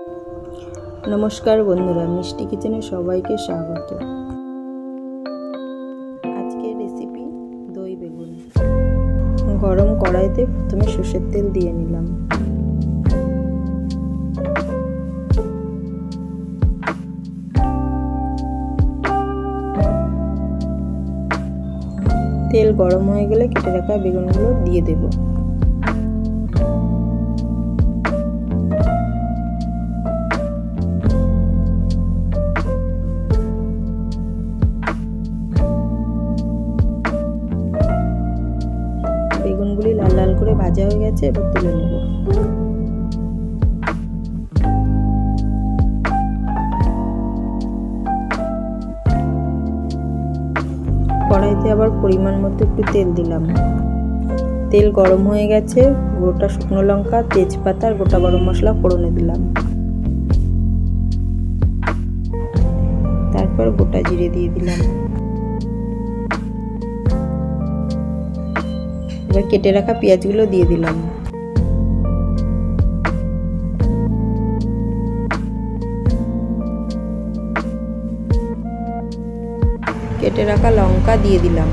नमस्कार बंधुरा मिष्टि किचेने सबाइके स्वागत। आजके रेसिपि दई बेगुन। गरम कड़ाईते प्रथमे सर्षेर तेल दिए निलाम। तेल गरम हो गेले केटे रखा बेगुनगुलो दिए देब। বেগুনগুলি লাল লাল করে ভাজা হয়ে গেছে, এবার তুলে নেব। কড়াইতে আবার পরিমাণ মতো একটু তেল দিলাম। তেল গরম হয়ে গেছে, গোটা শুকনো লঙ্কা, তেজপাতা আর গোটা গরম মশলা ফোড়নে দিলাম। তারপর গোটা জিরে দিয়ে দিলাম। এবার কেটে রাখা পেঁয়াজগুলো দিয়ে দিলাম। কেটে রাখা লঙ্কা দিয়ে দিলাম।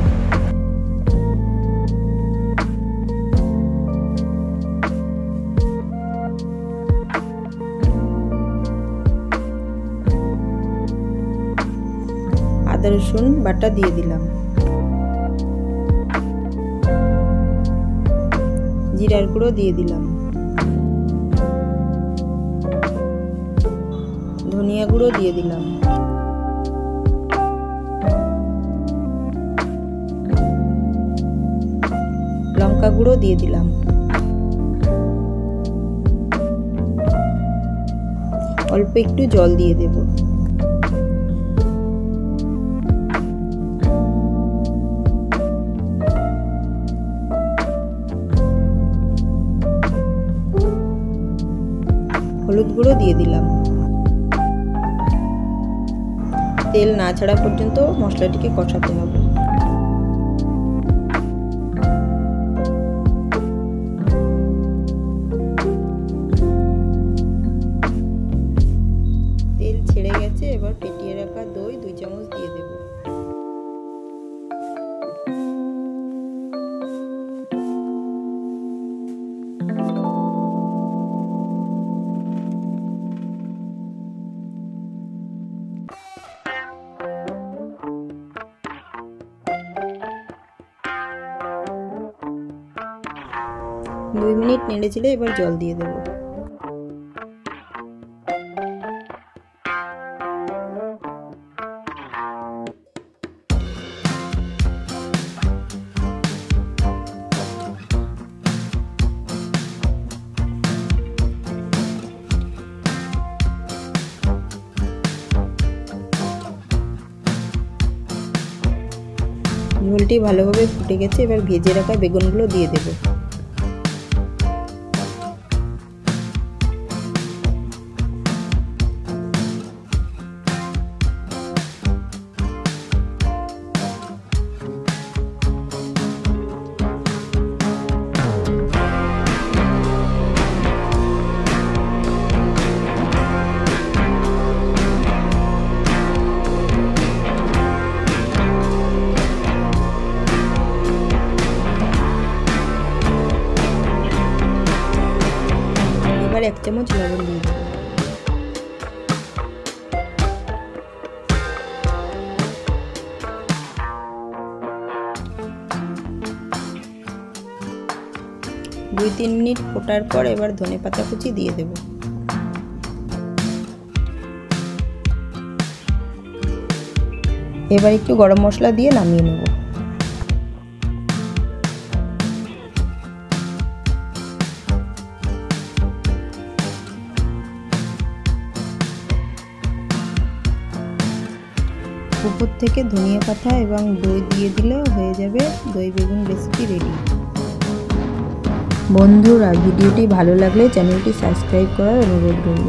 আদা রসুন বাটা দিয়ে দিলাম। জিরার গুঁড়ো দিয়ে দিলাম। ধনিয়া গুঁড়ো দিয়ে দিলাম। লঙ্কা গুঁড়ো দিয়ে দিলাম। অল্প একটু জল দিয়ে দেব। হলুদ গুঁড়ো দিয়ে দিলাম। তেল না ছাড়া পর্যন্ত মশলাটিকে কষাতে হবে। তেল ছেড়ে গেছে, এবার ফেটিয়ে রাখা দই 2 চামচ দিয়ে দেব। দুই মিনিট নেড়েছিলে, এবার জল দিয়ে দেব। ঝোলটি ভালোভাবে ফুটে গেছে, এবার ভেজে রাখা বেগুনগুলো দিয়ে দেব। এবার 1 চামচ লবণ দিয়ে দেব। দুই 3 মিনিট ফোটার পর এবার ধনেপাতা কুচি দিয়ে দেব। এবার একটু গরম মশলা দিয়ে নামিয়ে নেব। উপর থেকে ধনিয়া পাতা এবং দই দিয়ে দিলে হয়ে যাবে দই বেগুন রেসিপি রেডি। বন্ধুরা ভিডিওটি ভালো লাগলে চ্যানেলটি সাবস্ক্রাইব করার অনুরোধ রইল।